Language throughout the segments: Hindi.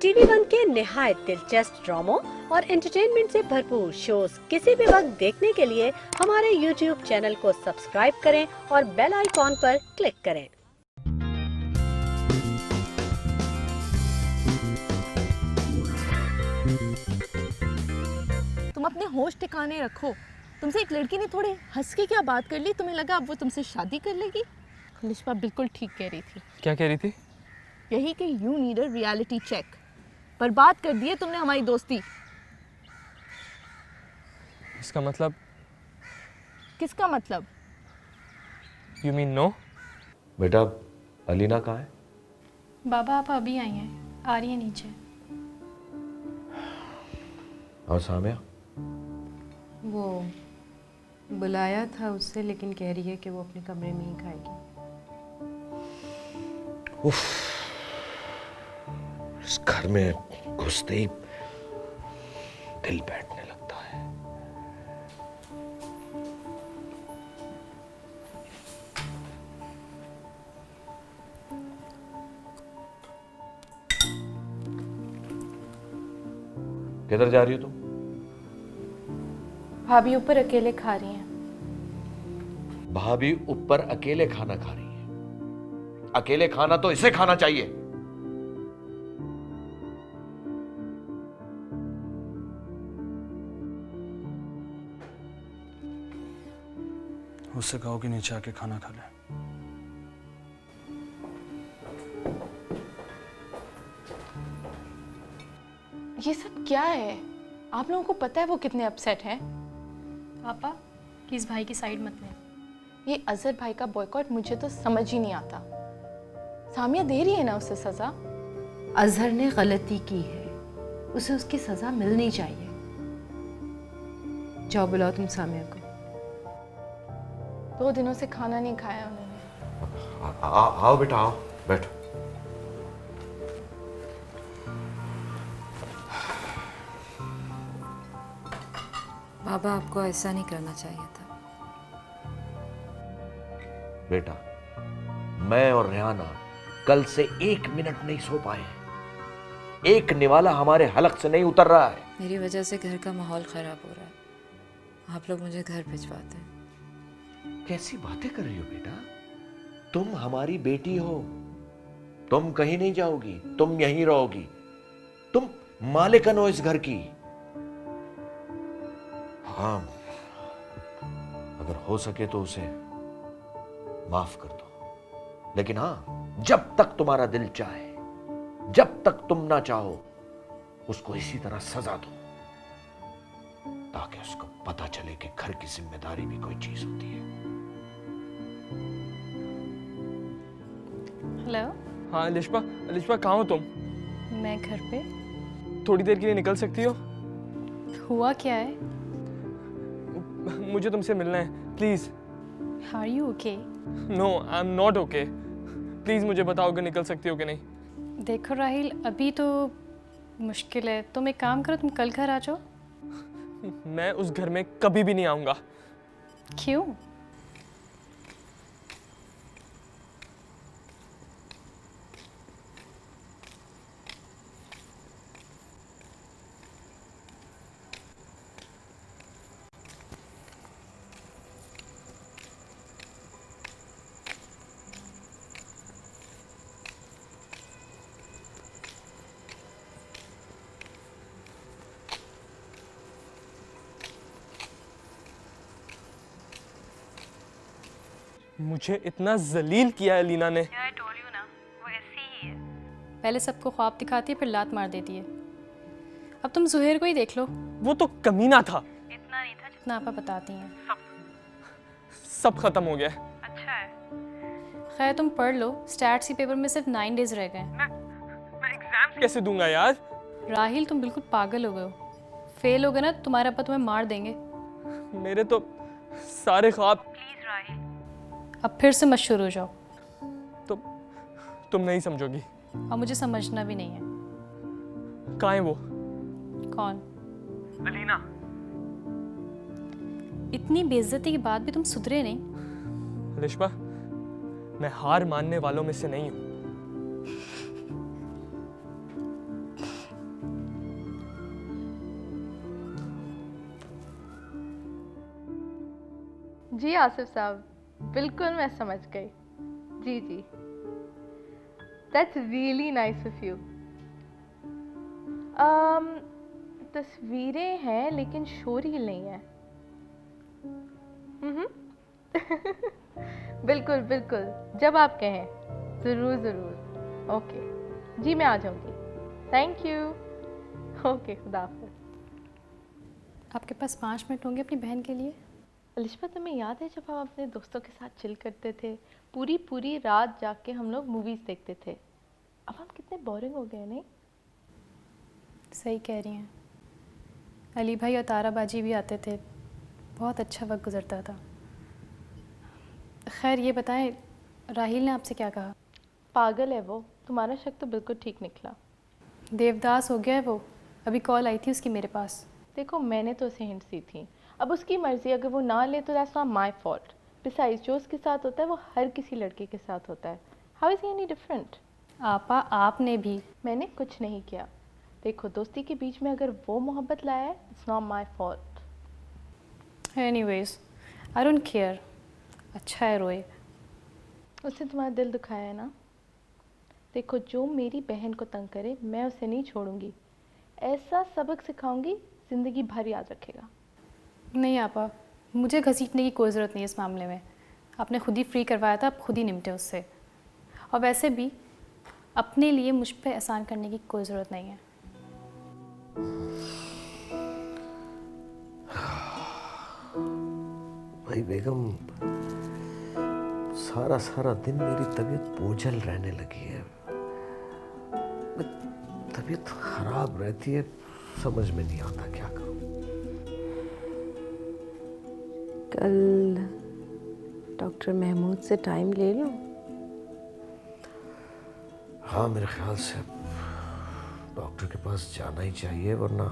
टीवी वन के निहायत दिलचस्प ड्रामों और एंटरटेनमेंट से भरपूर शोज किसी भी वक्त देखने के लिए हमारे YouTube चैनल को सब्सक्राइब करें और बेल आइकॉन पर क्लिक करें। तुम अपने होश ठिकाने रखो। तुमसे एक लड़की ने थोड़ी हंस के क्या बात कर ली, तुम्हें लगा अब वो तुमसे शादी कर लेगी। लिशा बिल्कुल ठीक कह रही थी। क्या कह रही थी? यही कि you need a reality check. बर्बाद कर दिए तुमने हमारी दोस्ती। इसका मतलब? किसका मतलब? You mean no? बेटा अलीना कहाँ है? बाबा आप अभी आई हैं, आ रही है नीचे। और सामिया? वो बुलाया था उससे, लेकिन कह रही है कि वो अपने कमरे में ही खाएगी। उफ, इस घर में घुसते ही दिल बैठने लगता है। किधर जा रही हो तुम? भाभी ऊपर अकेले खा रही हैं। भाभी ऊपर अकेले खाना खा रही है। अकेले खाना तो इसे खाना चाहिए। उससे कहो कि नीचे आके खाना खा ले। ये सब क्या है? आप लोगों को पता है वो कितने अपसेट हैं? पापा प्लीज भाई की साइड मत लें। ये अजहर भाई का बॉयकॉट मुझे तो समझ ही नहीं आता। सामिया दे रही है ना उसे सजा। अजहर ने गलती की है, उसे उसकी सजा मिलनी चाहिए। जाओ बुलाओ तुम सामिया को। 2 दिनों से खाना नहीं खाया उन्होंने। आओ बेटा आओ, बैठो। बाबा आपको ऐसा नहीं करना चाहिए था। बेटा मैं और रेहाना कल से 1 मिनट नहीं सो पाए हैं। एक निवाला हमारे हलक से नहीं उतर रहा है। मेरी वजह से घर का माहौल खराब हो रहा है। आप लोग मुझे घर भिजवाते हैं। कैसी बातें कर रही हो बेटा? तुम हमारी बेटी हो, तुम कहीं नहीं जाओगी, तुम यहीं रहोगी। तुम मालिकन हो इस घर की। हाँ, अगर हो सके तो उसे माफ कर दो, लेकिन हाँ, जब तक तुम्हारा दिल चाहे, जब तक तुम ना चाहो, उसको इसी तरह सजा दो, ताकि उसको पता चले कि घर की जिम्मेदारी भी कोई चीज होती है। हेलो, हाँ लिशा, लिशा कहाँ हो तुम? मैं घर पे। थोड़ी देर के लिए निकल सकती हो? हुआ क्या है? मुझे तुमसे मिलना है, please. Are you okay? No, I am not okay. Please मुझे बताओ कि निकल सकती हो कि नहीं। देखो राहिल, अभी तो मुश्किल है। तुम एक काम करो, तुम कल घर आ जाओ। मैं उस घर में कभी भी नहीं आऊंगा। क्यों? मुझे इतना जलील किया है लीना ने। पहले सबको ख्वाब दिखाती है, फिर लात मार देती है। अब तुम जुहैर को ही देख लो। वो तो कमीना था। इतना नहीं था जितना आप बताती हैं। सब खत्म हो गया। अच्छा है। खैर तुम पढ़ लो, स्टैट्स के पेपर में सिर्फ 9 डेज रह गए। मैं एग्जाम कैसे दूंगा यार? राहिल तुम बिल्कुल पागल हो गए हो। फेल हो गए ना, तुम्हारे अब्बा तुम्हें मार देंगे। मेरे तो सारे ख्वाब। प्लीज राहिल, अब फिर से मत शुरू हो जाओ। तुम नहीं समझोगी। और मुझे समझना भी नहीं है। कहाँ है वो? कौन? अलीना। इतनी बेइज्जती के बाद भी तुम सुधरे नहीं। लिशा, मैं हार मानने वालों में से नहीं हूँ। जी आसिफ साहब, बिल्कुल मैं समझ गई। जी जी, that's really nice of you. तस्वीरें हैं लेकिन शोरील नहीं है। बिल्कुल बिल्कुल, जब आप कहें, ज़रूर ज़रूर। ओके जी, मैं आ जाऊँगी। Thank you. ओके, खुदा हाफ़िज़। आपके पास 5 मिनट होंगे अपनी बहन के लिए? अलिशा, तुम्हें याद है जब हम अपने दोस्तों के साथ चिल करते थे, पूरी पूरी रात जाग के हम लोग मूवीज़ देखते थे? अब हम कितने बोरिंग हो गए, नहीं? सही कह रही हैं। अली भाई और तारा बाजी भी आते थे, बहुत अच्छा वक्त गुजरता था। खैर ये बताएं, राहिल ने आपसे क्या कहा? पागल है वो, तुम्हारा शक तो बिल्कुल ठीक निकला। देवदास हो गया है वो, अभी कॉल आई थी उसकी मेरे पास। देखो, मैंने तो उसे हिंट दी थी, अब उसकी मर्ज़ी, अगर वो ना ले तो that's not my fault. Besides, जो उसके साथ होता है वो हर किसी लड़के के साथ होता है। How is he any different? आपा, आपने भी। मैंने कुछ नहीं किया। देखो, दोस्ती के बीच में अगर वो मोहब्बत लाया है, it's not my fault. Anyways, I don't care. अच्छा है रोए। उसने तुम्हारा दिल दुखाया है ना? देखो, जो मेरी बहन को तंग करे मैं उसे नहीं छोड़ूंगी। ऐसा सबक सिखाऊंगी, ज़िंदगी भर याद रखेगा। नहीं आपा, मुझे घसीटने की कोई ज़रूरत नहीं है इस मामले में। आपने खुद ही फ्री करवाया था, आप खुद ही निपटे उससे। और वैसे भी अपने लिए मुझ पे एहसान करने की कोई ज़रूरत नहीं है। भाई बेगम, सारा सारा दिन मेरी तबीयत बोझल रहने लगी है। तबीयत खराब रहती है, समझ में नहीं आता क्या करूं। कल डॉक्टर महमूद से टाइम ले लो। हाँ, मेरे ख्याल से डॉक्टर के पास जाना ही चाहिए, वरना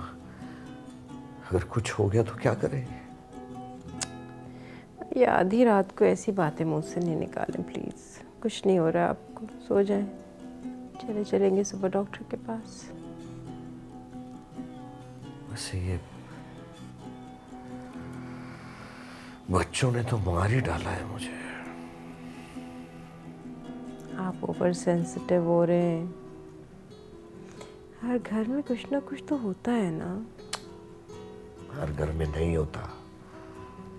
अगर कुछ हो गया तो क्या करेंगे। ये आधी रात को ऐसी बातें मुंह से नहीं निकालें प्लीज़। कुछ नहीं हो रहा है आपको, सो जाएं। चलेंगे सुबह डॉक्टर के पास। वैसे ये बच्चों ने तो मार ही डाला है मुझे। आप ओवर सेंसिटिव हो रहे हैं। हर घर में कुछ ना कुछ तो होता है ना। हर घर में नहीं होता,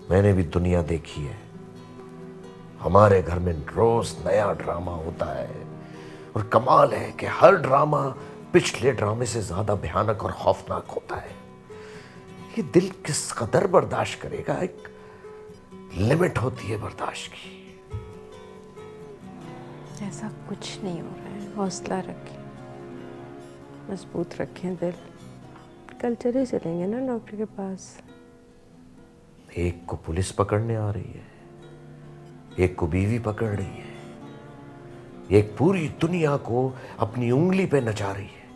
मैंने भी दुनिया देखी है। हमारे घर में रोज नया ड्रामा होता है, और कमाल है कि हर ड्रामा पिछले ड्रामे से ज्यादा भयानक और खौफनाक होता है। ये दिल किस कदर बर्दाश्त करेगा, एक लिमिट होती है बर्दाश्त की। ऐसा कुछ नहीं हो रहा है, हौसला रखें, मजबूत रखें दिल। कल चलेंगे ना डॉक्टर के पास। एक को पुलिस पकड़ने आ रही है, एक को बीवी पकड़ रही है, एक पूरी दुनिया को अपनी उंगली पे नचा रही है।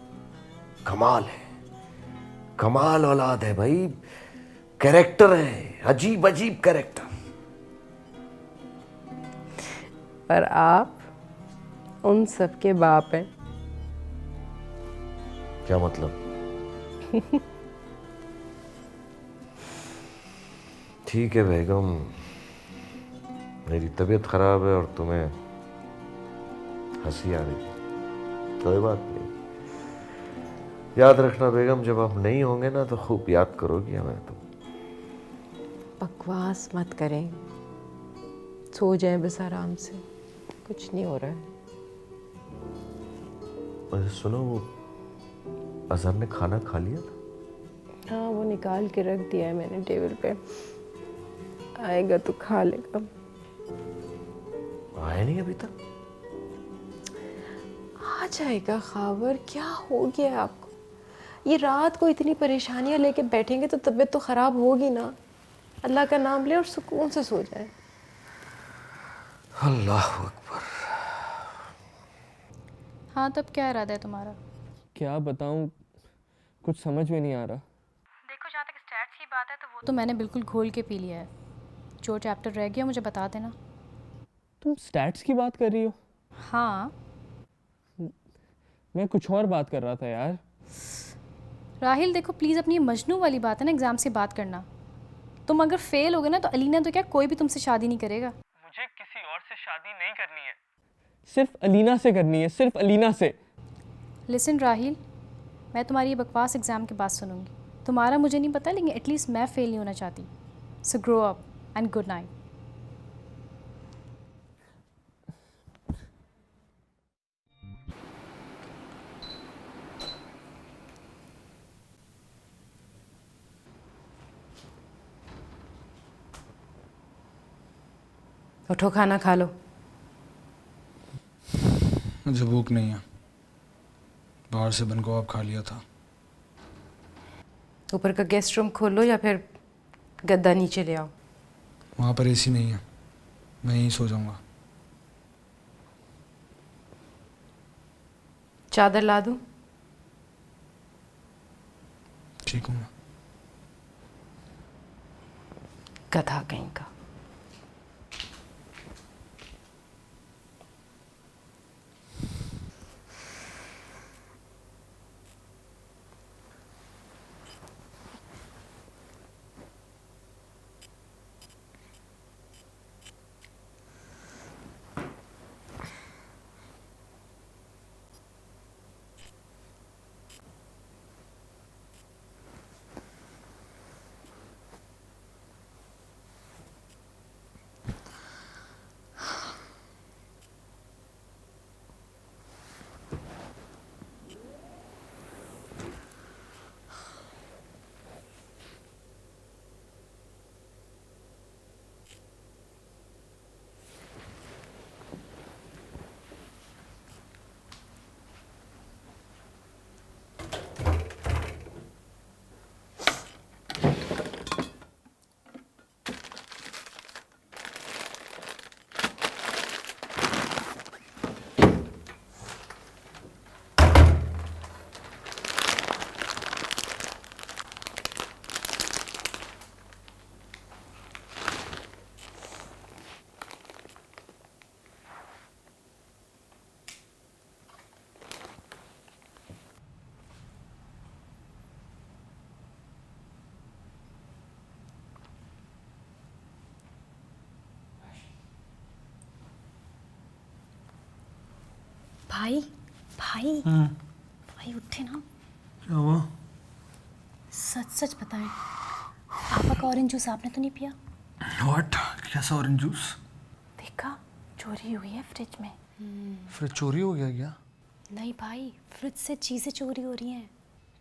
कमाल है, कमाल औलाद है भाई। कैरेक्टर है, अजीब अजीब कैरेक्टर। और आप उन सब के बाप हैं। क्या मतलब? ठीक है बेगम, मेरी तबीयत खराब है और तुम्हें हंसी आ रही है, कोई बात नहीं। याद रखना बेगम, जब आप नहीं होंगे ना तो खूब याद करोगी हमें तुम। बकवास मत करें, सो जाएं बस आराम से, कुछ नहीं हो रहा है। अरे सुनो, वो अजहर ने खाना खा लिया था? हाँ, वो निकाल के रख दिया है मैंने टेबल पे। आएगा तो खा लेगा। आया नहीं अभी तक? आ जाएगा खावर, क्या हो गया है आपको? ये रात को इतनी परेशानियां लेके बैठेंगे तो तबीयत तो खराब होगी ना। अल्लाह का नाम ले और सुकून से सो जाए। अल्लाह अकबर। हाँ, तब क्या इरादा है तुम्हारा? क्या बताऊं, कुछ समझ में नहीं आ रहा। देखो, जहाँ तक स्टैट्स की बात है तो वो तो मैंने बिल्कुल घोल के पी लिया है। जो चैप्टर रह गया मुझे बता देना। तुम स्टैट्स की बात कर रही हो? हाँ। मैं कुछ और बात कर रहा था यार। राहिल देखो प्लीज़, अपनी मजनू वाली बात है ना, एग्ज़ाम से बात करना। तुम अगर फेल होगे ना तो अलीना तो क्या कोई भी तुमसे शादी नहीं करेगा। मुझे किसी और से शादी नहीं करनी है, सिर्फ अलीना से करनी है, सिर्फ अलीना से। लिसन राहिल, मैं तुम्हारी ये बकवास एग्ज़ाम के बाद सुनूंगी। तुम्हारा मुझे नहीं पता, लेकिन एटलीस्ट मैं फेल नहीं होना चाहती। So grow up and good night. उठो, खाना खा लो। मुझे भूख नहीं है, बाहर से बन को आप खा लिया था। ऊपर का गेस्ट रूम खोलो या फिर गद्दा नीचे ले आओ। वहाँ पर एसी नहीं है, मैं यहीं सो जाऊँगा। चादर ला दूं? ठीक हूँ मैं। गधा कहीं का। भाई भाई भाई उठे ना। क्या हुआ? सच सच बताएं, आपा का ऑरेंज जूस आपने तो नहीं पिया? व्हाट? कैसा ऑरेंज जूस? देखा, चोरी हुई है फ्रिज में। फिर चोरी हो गया क्या? नहीं भाई, फ्रिज से चीज़ें चोरी हो रही हैं।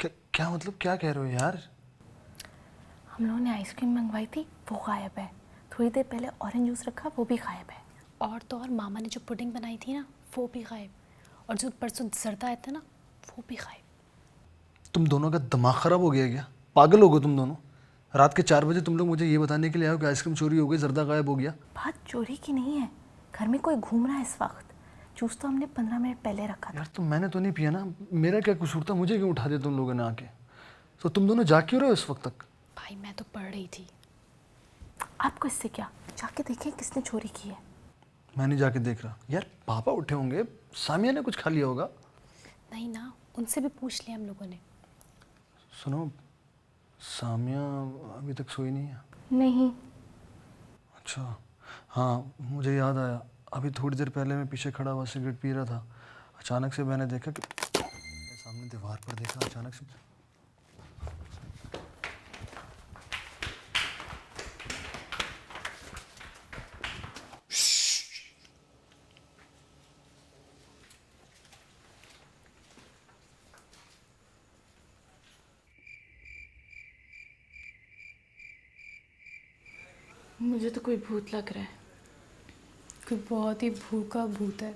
क्या मतलब, क्या कह रहे हो यार? हम लोगों ने आइसक्रीम मंगवाई थी, वो गायब है। थोड़ी देर पहले ऑरेंज जूस रखा, वो भी गायब है। और तो और मामा ने जो पुडिंग बनाई थी ना, वो भी गायब। और जो परसों जर्दा आया था ना, वो भी गायब। तुम दोनों का दिमाग खराब हो गया क्या? पागल हो गए तुम दोनों? रात के 4 बजे तुम लोग मुझे ये बताने के लिए आए हो कि आइसक्रीम चोरी हो गई, जर्दा गायब हो गया। बात चोरी की नहीं है, घर में कोई घूम रहा है इस वक्त। जूस तो हमने 15 मिनट पहले रखा था। यार तो मैंने तो नहीं पिया ना, मेरा क्या कसूर था? मुझे क्यों उठा दिया तुम लोगों ने आके? तो तुम दोनों जाग क्यों रहे हो इस वक्त तक? भाई मैं तो पढ़ रही थी। आपको इससे क्या, जाके देखें किसने चोरी की है। मैं नहीं जाके देख रहा यार, पापा उठे होंगे, सामिया ने कुछ खा लिया होगा। नहीं ना, उनसे भी पूछ लिया हम लोगों ने। सुनो, सामिया अभी तक सोई नहीं है? नहीं। अच्छा हाँ, मुझे याद आया, अभी थोड़ी देर पहले मैं पीछे खड़ा हुआ सिगरेट पी रहा था। अचानक से मैंने देखा कि सामने दीवार पर देखा, अचानक से मुझे तो कोई भूत लग रहा है। कोई बहुत ही भूखा भूत है।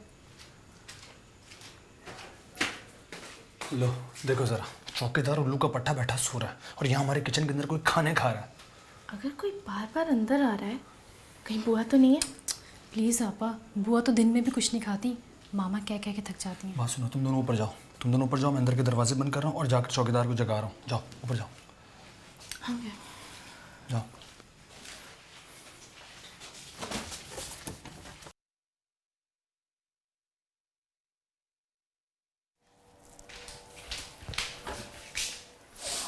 लो देखो ज़रा, चौकीदार उल्लू का पट्टा बैठा सो रहा है और यहाँ हमारे किचन के अंदर कोई खाने खा रहा है। अगर कोई बार बार अंदर आ रहा है, कहीं बुआ तो नहीं है? प्लीज़ आपा, बुआ तो दिन में भी कुछ नहीं खाती, मामा कह कह के थक जाती हैं। बात सुनो, तुम दोनों ऊपर जाओ, तुम दोनों ऊपर जाओ, मैं अंदर के दरवाजे बंद कर रहा हूँ और जाकर चौकीदार को जगा रहा हूँ। जाओ ऊपर जाओ। हाँ जाओ।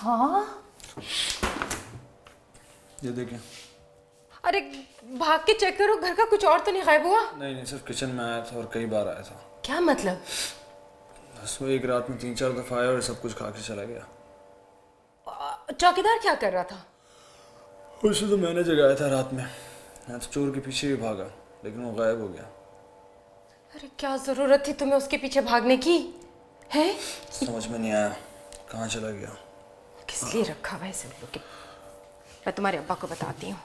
हाँ, ये देखें। अरे भाग के चेक करो, घर का कुछ और तो नहीं गायब हुआ? नहीं, सिर्फ किचन में आया था और कई बार आया था। क्या मतलब? बस वो एक रात में 3-4 दफ़ा आया और सब कुछ खा के चला गया। चौकीदार क्या कर रहा था? उसे तो मैंने जगाया था रात में। मैं तो चोर के पीछे भी भागा, लेकिन वो गायब हो गया। अरे क्या जरूरत थी तुम्हें उसके पीछे भागने की? है समझ में नहीं आया कहाँ चला गया। किस लिए रखा हुआ है सब लोग? मैं तुम्हारे अब्बा को बताती हूँ।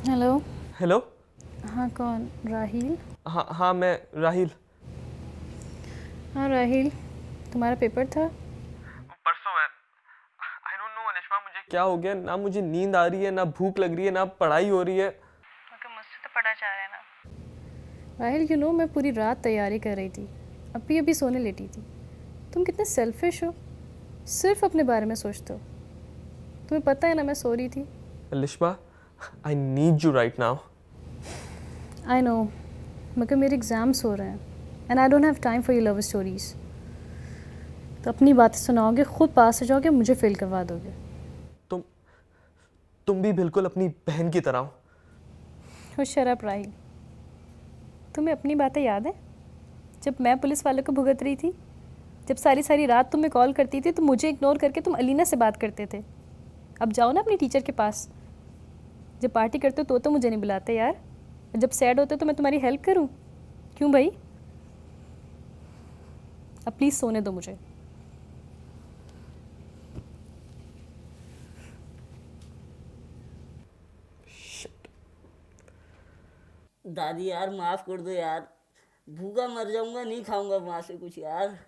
हेलो। हेलो। हाँ, कौन? राहील? हाँ हाँ, मैं राहील। हाँ राहील, तुम्हारा पेपर था? परसों है। आई डोंट नो अलिशा, मुझे क्या हो गया, ना मुझे नींद आ रही है, ना भूख लग रही है, ना पढ़ाई हो रही है। मुझसे तो पढ़ा जा रहा है ना। राहील, यू नो मैं पूरी रात तैयारी कर रही थी, अभी अभी सोने लेटी थी। तुम कितने सेल्फिश हो, सिर्फ अपने बारे में सोचते हो। तुम्हें पता है ना मैं सो रही थी। Alisha, I need you right now. I know, मगर मेरे एग्ज़ाम्स हो रहे हैं and I don't have time for your love stories. तो अपनी बातें सुनाओगे, खुद पास हो जाओगे, मुझे फेल करवा दोगे। तुम भी बिल्कुल अपनी बहन की तरह हो। हो शराब राहील, तुम्हें अपनी बातें याद है जब मैं पुलिस वालों को भुगत रही थी? जब सारी सारी रात तुम्हें कॉल करती थी तो मुझे इग्नोर करके तुम अलीना से बात करते थे। अब जाओ ना अपनी टीचर के पास। जब पार्टी करते हो तो मुझे नहीं बुलाते यार। जब सैड होते तो मैं तुम्हारी हेल्प करूं? क्यों भाई? अब प्लीज़ सोने दो मुझे। दादी यार माफ़ कर दो यार, भूखा मर जाऊंगा, नहीं खाऊंगा वहाँ से कुछ यार।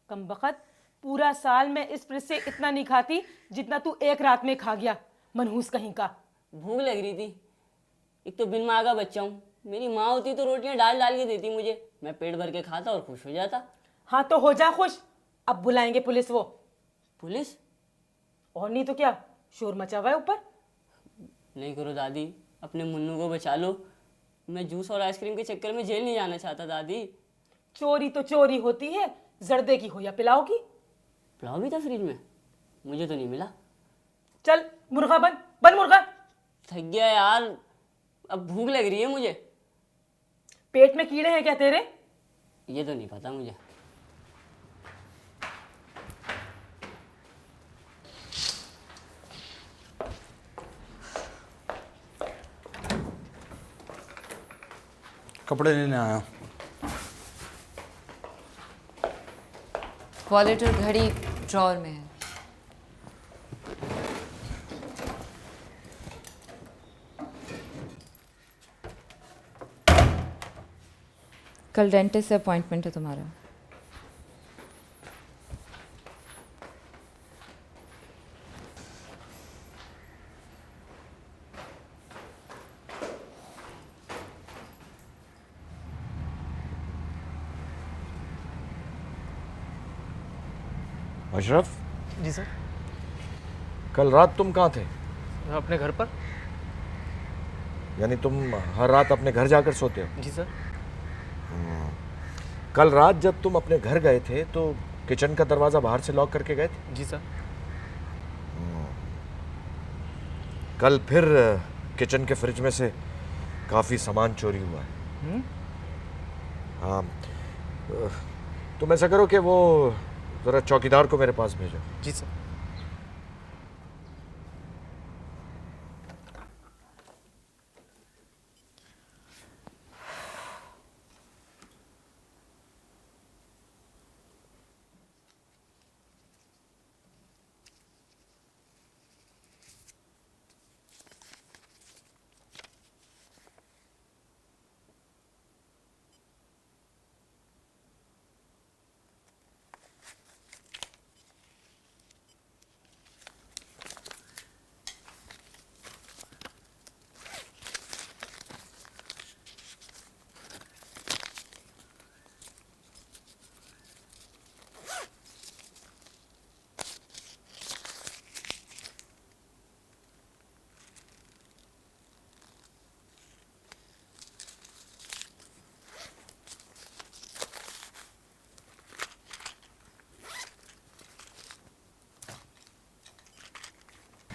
कमबख्त, पूरा साल मैं इस फ्रिज से इतना नहीं खाती जितना तू एक रात में खा गया, मनहूस कहीं का। भूख लग रही थी, एक तो बिन माँ का बच्चा हूँ। मेरी माँ होती तो रोटियां डाल डाल के देती मुझे, मैं पेट भर के खाता और खुश हो जाता। हाँ तो हो जा खुश, अब बुलाएंगे पुलिस। वो पुलिस? और नहीं तो क्या, शोर मचा हुआ है ऊपर। नहीं करो दादी, अपने मुन्नू को बचा लो। मैं जूस और आइसक्रीम के चक्कर में जेल नहीं जाना चाहता दादी। चोरी तो चोरी होती है, जर्दे की हो या पिलाओ की। पुलाव भी था फ्रिज में, मुझे तो नहीं मिला। चल मुर्गा बन, बन मुर्गा। थक गया यार, अब भूख लग रही है मुझे। पेट में कीड़े हैं क्या तेरे? ये तो नहीं पता मुझे। कपड़े लेने आया। वॉलेट और घड़ी ड्रॉअर में है। कल डेंटिस्ट से अपॉइंटमेंट है तुम्हारा। अशरफ, जी सर। कल रात तुम कहाँ थे? अपने घर पर। यानी तुम हर रात अपने घर जाकर सोते हो? जी सर। कल रात जब तुम अपने घर गए थे तो किचन का दरवाजा बाहर से लॉक करके गए थे? जी सर। कल फिर किचन के फ्रिज में से काफी सामान चोरी हुआ है। हाँ, तुम ऐसा करो कि वो जरा चौकीदार को मेरे पास भेजो। जी सर।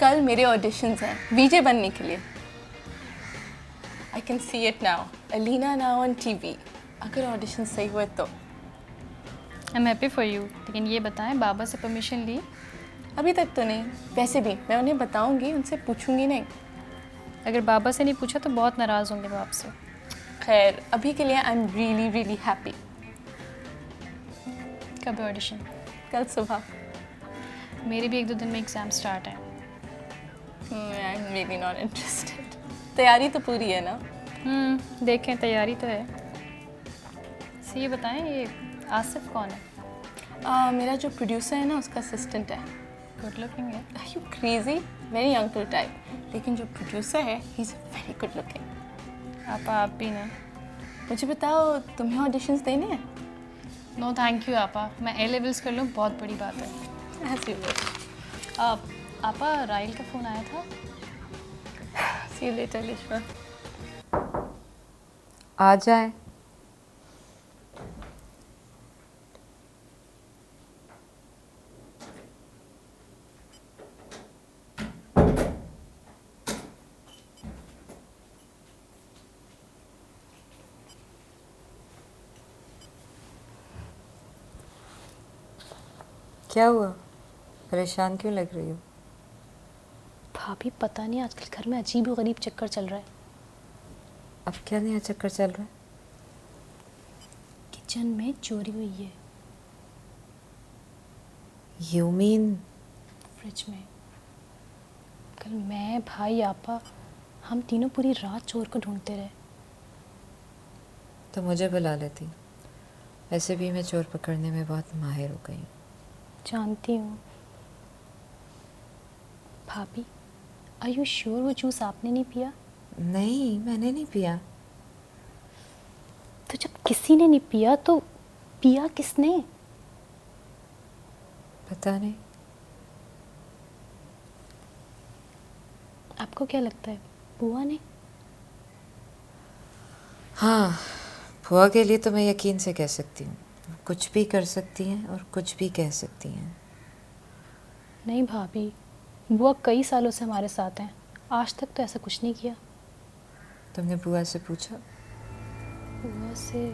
कल मेरे ऑडिशंस हैं वीजे बनने के लिए। I can see it now, Alina now on TV. अगर ऑडिशन सही हुए तो। I am happy for you. लेकिन ये बताएं, बाबा से परमिशन ली? अभी तक तो नहीं, वैसे भी मैं उन्हें बताऊंगी, उनसे पूछूंगी नहीं। अगर बाबा से नहीं पूछा तो बहुत नाराज़ होंगे वो आपसे। खैर अभी के लिए I am really really happy. कब है ऑडिशन? कल सुबह। मेरे भी 1-2 दिन में एग्ज़ाम स्टार्ट है। I am really not interested. तैयारी तो पूरी है ना? देखें, तैयारी तो है। सो ये बताएं, ये आसिफ कौन है? मेरा जो प्रोड्यूसर है ना, उसका असिस्टेंट है। गुड लुकिंग है? Are you crazy? Very uncle type. लेकिन जो प्रोड्यूसर है, he's very good looking. आप भी ना। मुझे बताओ, तुम्हें ऑडिशंस देने हैं? नो थैंक यू आपा, मैं A लेवल्स कर लूँ, बहुत बड़ी बात है। As you wish. आपा, राइल का फ़ोन आया था? See you later, लिश्मा। आ जाए। क्या हुआ? परेशान क्यों लग रही हो? भाभी पता नहीं, आजकल घर में अजीब और गरीब चक्कर चल रहा है। अब क्या नया चक्कर चल रहा है? किचन में चोरी हुई है। You mean? फ्रिज में। कल मैं, भाई, आपा, हम तीनों पूरी रात चोर को ढूंढते रहे। तो मुझे बुला लेती। वैसे भी मैं चोर पकड़ने में बहुत माहिर हो गई हूँ। जानती हूँ। भाभी, आर यू श्योर वो जूस आपने नहीं पिया? नहीं, मैंने नहीं पिया। तो जब किसी ने नहीं पिया तो पिया किसने? पता नहीं। आपको क्या लगता है, बुआ ने? हाँ, बुआ के लिए तो मैं यकीन से कह सकती हूँ। कुछ भी कर सकती हैं और कुछ भी कह सकती हैं। नहीं भाभी, बुआ कई सालों से हमारे साथ हैं, आज तक तो ऐसा कुछ नहीं किया। तुमने बुआ से पूछा? बुआ से